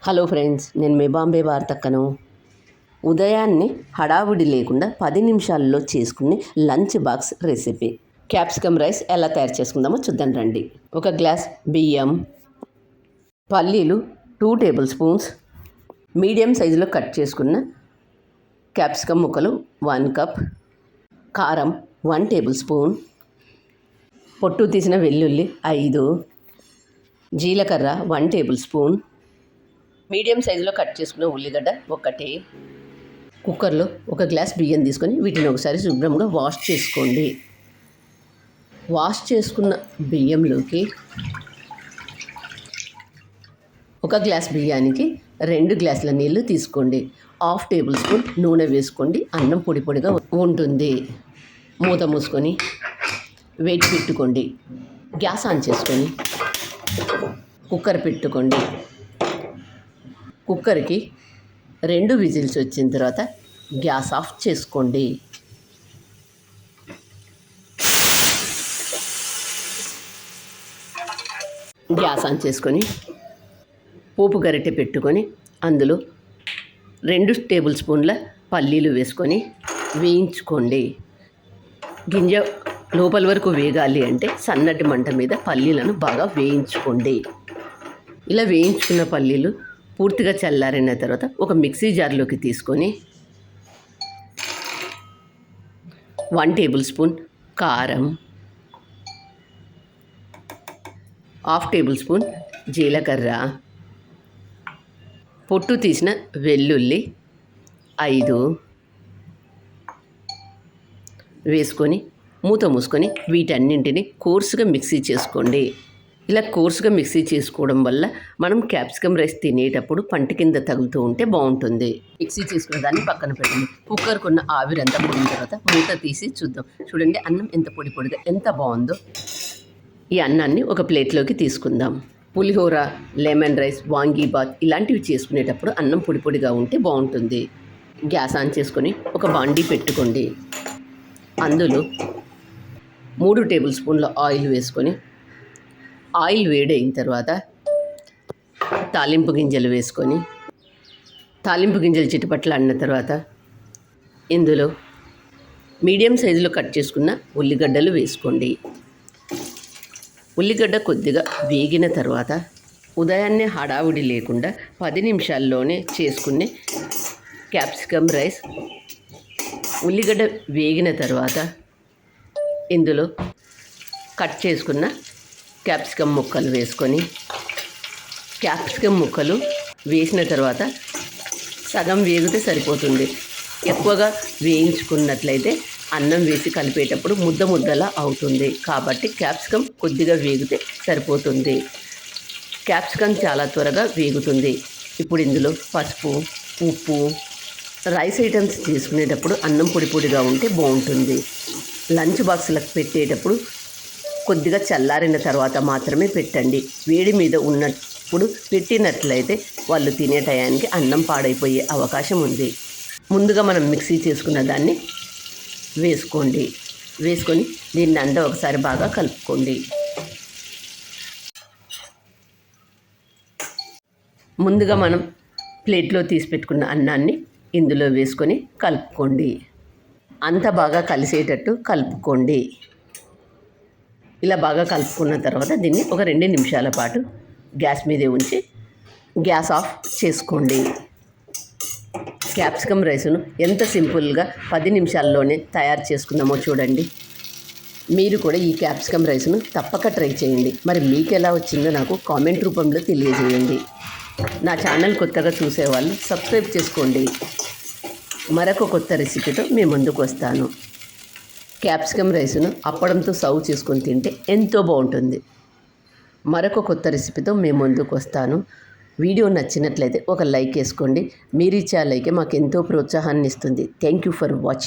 Hello friends, నేను మీ బాంబే వార్తక్కను. ఉదయాన్నే హడావుడి లేకుండా 10 నిమిషాల్లో చేసుకునే lunch box recipe capsicum rice ఎలా తయారు చేసుకుందామో చూద్దాం రండి. 1 గ్లాస్ బియ్యం, పల్లీలు 2 టేబుల్ స్పూన్స్, మీడియం సైజులో కట్ చేసుకున్న క్యాప్సికమ్ ముక్కలు 1 కప్, కారం 1 టేబుల్ స్పూన్, పొట్టు తీసిన వెల్లుల్లి 5, జీలకర్ర 1 టేబుల్ స్పూన్, మీడియం సైజులో కట్ చేసుకున్న ఉల్లిగడ్డ 1. కుక్కర్లో 1 గ్లాస్ బియ్యం తీసుకొని వీటిని ఒకసారి శుభ్రంగా వాష్ చేసుకోండి. వాష్ చేసుకున్న బియ్యంలోకి 1 గ్లాస్ బియ్యానికి 2 గ్లాసుల నీళ్లు తీసుకోండి. 1/2 టేబుల్ స్పూన్ నూనె వేసుకోండి. అన్నం పొడి పొడిగా ఉంటుంది. మూత మూసుకొని వెయిట్ పెట్టుకోండి. గ్యాస్ ఆన్ చేసుకొని కుక్కర్ పెట్టుకోండి. కుక్కర్కి 2 విజిల్స్ వచ్చిన తర్వాత గ్యాస్ ఆఫ్ చేసుకోండి. గ్యాస్ ఆన్ చేసుకొని పోపు గరిటె పెట్టుకొని అందులో 2 టేబుల్ స్పూన్ల పల్లీలు వేసుకొని వేయించుకోండి. గింజ లోపల వరకు వేగాలి అంటే సన్నటి మంట మీద పల్లీలను బాగా వేయించుకోండి. ఇలా వేయించుకున్న పల్లీలు పూర్తిగా చల్లారిన తర్వాత ఒక మిక్సీ జార్లోకి తీసుకొని 1 టేబుల్ స్పూన్ కారం, 1/2 టేబుల్ స్పూన్ జీలకర్ర, పొట్టు తీసిన వెల్లుల్లి 5 వేసుకొని మూత మూసుకొని వీటన్నింటిని కోర్సుగా మిక్సీ చేసుకోండి. ఇలా కోర్సుగా మిక్సీ చేసుకోవడం వల్ల మనం క్యాప్సికమ్ రైస్ తినేటప్పుడు పంట కింద తగులుతూ ఉంటే బాగుంటుంది. మిక్సీ చేసుకున్న దాన్ని పక్కన పెట్టండి. కుక్కర్కున్న ఆవిరంతా పోయిన తర్వాత మూత తీసి చూద్దాం. చూడండి, అన్నం ఎంత పొడి పొడిగా ఎంత బాగుందో. ఈ అన్నాన్ని ఒక ప్లేట్లోకి తీసుకుందాం. పులిహోర, లెమన్ రైస్, వాంగీబాత్ ఇలాంటివి చేసుకునేటప్పుడు అన్నం పొడి పొడిగా ఉంటే బాగుంటుంది. గ్యాస్ ఆన్ చేసుకొని ఒక బాండీ పెట్టుకోండి. అందులో 3 టేబుల్ స్పూన్ల ఆయిల్ వేసుకొని ఆయిల్ వేడైన తర్వాత తాలింపు గింజలు వేసుకొని తాలింపు గింజలు చిటపట్లాడిన తర్వాత ఇందులో మీడియం సైజులో కట్ చేసుకున్న ఉల్లిగడ్డలు వేసుకోండి. ఉల్లిగడ్డ కొద్దిగా వేగిన తర్వాత ఉదయాన్నే హడావుడి లేకుండా 10 నిమిషాల్లోనే చేసుకునే క్యాప్సికమ్ రైస్. ఉల్లిగడ్డ వేగిన తర్వాత ఇందులో కట్ చేసుకున్న క్యాప్సికమ్ ముక్కలు వేసుకొని క్యాప్సికమ్ ముక్కలు వేసిన తర్వాత సగం వేగితే సరిపోతుంది. ఎక్కువగా వేయించుకున్నట్లయితే అన్నం వేసి కలిపేటప్పుడు ముద్ద ముద్దలా అవుతుంది. కాబట్టి క్యాప్సికమ్ కొద్దిగా వేగితే సరిపోతుంది. క్యాప్సికమ్ చాలా త్వరగా వేగుతుంది. ఇప్పుడు ఇందులో పసుపు, ఉప్పు, రైస్ ఐటమ్స్ తీసుకునేటప్పుడు అన్నం పొడి పొడిగా ఉంటే బాగుంటుంది. లంచ్ బాక్స్లకు పెట్టేటప్పుడు కొద్దిగా చల్లారిన తర్వాత మాత్రమే పెట్టండి. వేడి మీద ఉన్నప్పుడు పెట్టినట్లయితే వాళ్ళు తినే టయానికి అన్నం పాడైపోయే అవకాశం ఉంది. ముందుగా మనం మిక్సీ చేసుకున్న దాన్ని వేసుకోండి. వేసుకొని దీన్ని అంతా ఒకసారి బాగా కలుపుకోండి. ముందుగా మనం ప్లేట్లో తీసి పెట్టుకున్న అన్నాన్ని ఇందులో వేసుకొని కలుపుకోండి. అంతా బాగా కలిసేటట్టు కలుపుకోండి. ఇలా బాగా కలుపుకున్న తర్వాత దీన్ని ఒక 2 నిమిషాల పాటు గ్యాస్ మీదే ఉంచి గ్యాస్ ఆఫ్ చేసుకోండి. క్యాప్సికమ్ రైస్ను ఎంత సింపుల్గా 10 నిమిషాల్లోనే తయారు చేసుకున్నామో చూడండి. మీరు కూడా ఈ క్యాప్సికమ్ రైస్ను తప్పక ట్రై చేయండి. మరి మీకు ఎలా వచ్చిందో నాకు కామెంట్ రూపంలో తెలియజేయండి. నా ఛానల్ కొత్తగా చూసేవాళ్ళు సబ్స్క్రైబ్ చేసుకోండి. మరొక కొత్త రెసిపీతో మీ ముందుకు వస్తాను. క్యాప్సికమ్ రైస్ను అప్పడంతో సర్వ్ చేసుకొని తింటే ఎంతో బాగుంటుంది. మరొక కొత్త రెసిపీతో మీ ముందుకు వస్తాను. వీడియో నచ్చినట్లయితే ఒక లైక్ వేసుకోండి. మీరు ఇచ్చే లైకే మాకు ఎంతో ప్రోత్సాహాన్ని ఇస్తుంది. Thank you for watching.